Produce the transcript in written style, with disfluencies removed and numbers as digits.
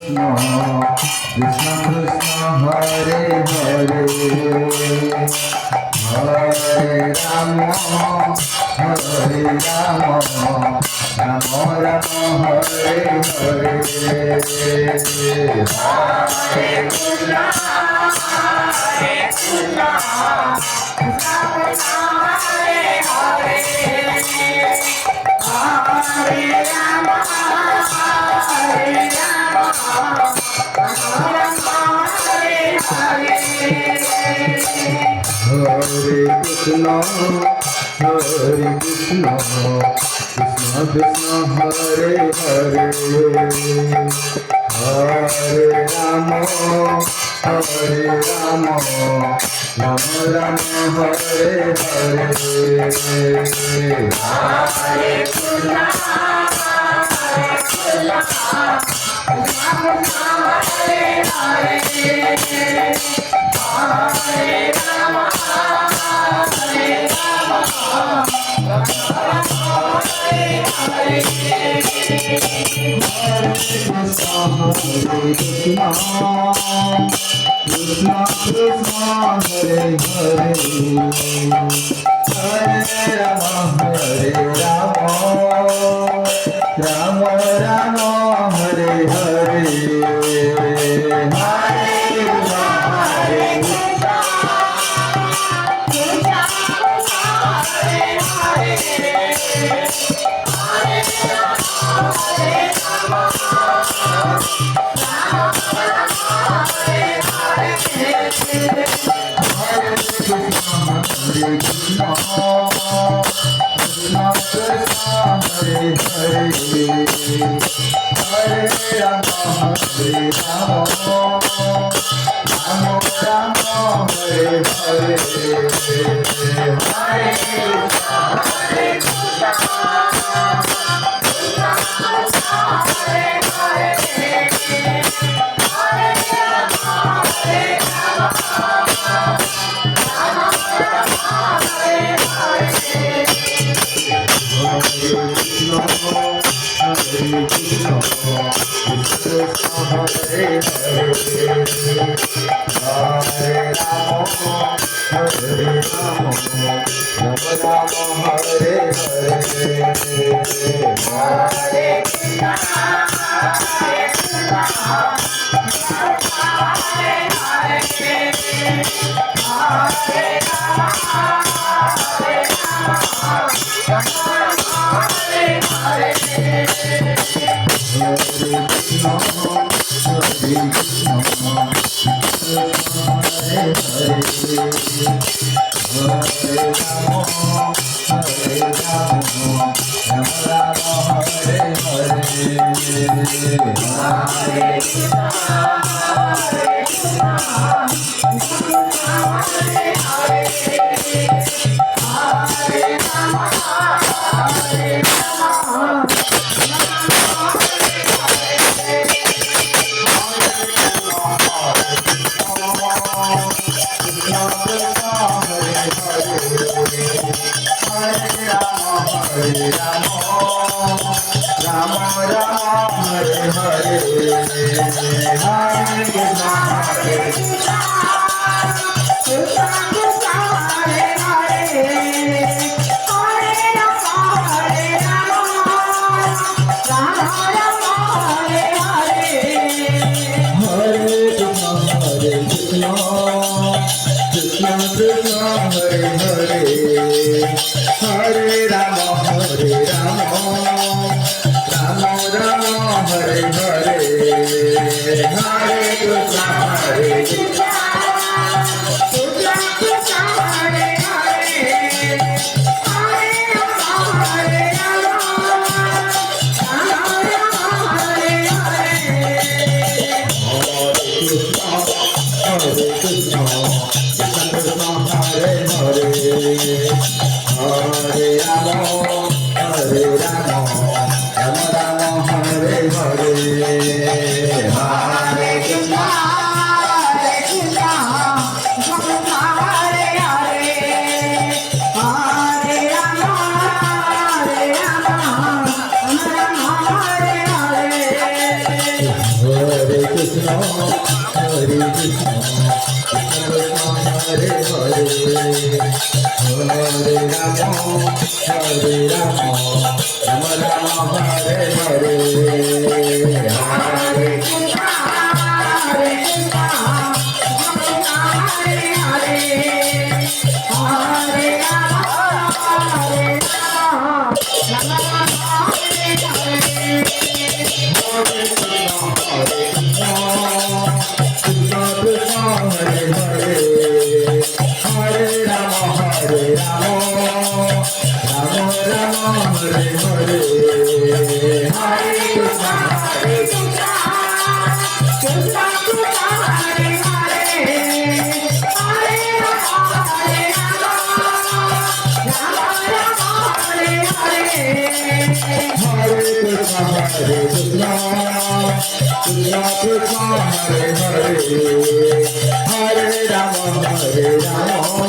Krishna Krishna Hare Hare Hare Rama Hare Rama Rama Rama Hare Hare Hare Krishna Hare Krishna Krishna Krishna Hare Hare Hare Rama Hare Rama Hare Krishna, Hare Krishna, Krishna Krishna, Hare Hare, Hare Rama, Hare Rama, Rama Rama, Hare Hare, Hare Krishna, Hare Krishna, Krishna Krishna, Hare Hare, Hare Rama, Hare Rama, Hare Krishna, Krishna Krishna, Hare Hare, Hare Rama, Hare Rama, Rama Rama, Hare Hare, Hare Krishna, Hare Krishna, Krishna Krishna, Hare Hare, Hare Rama, Hare Rama, Hare Krishna, Krishna Krishna, Hare Hare, Hare Rama, Hare Rama, Rama Rama, Hare Hare, Hare Krishna, Hare Krishna, Krishna Krishna, Hare Hare, Hare Rama, Hare Rama, Krishna, Hare Krishna, Krishna Krishna, Hare Hare, Hare Rama, Rama Rama, Hare Hare, Hare Krishna, Hare Krishna, Krishna Hare Hare, Hare Rama, Hare Rama, Rama Rama, Hare Hare Rama, Hare Rama,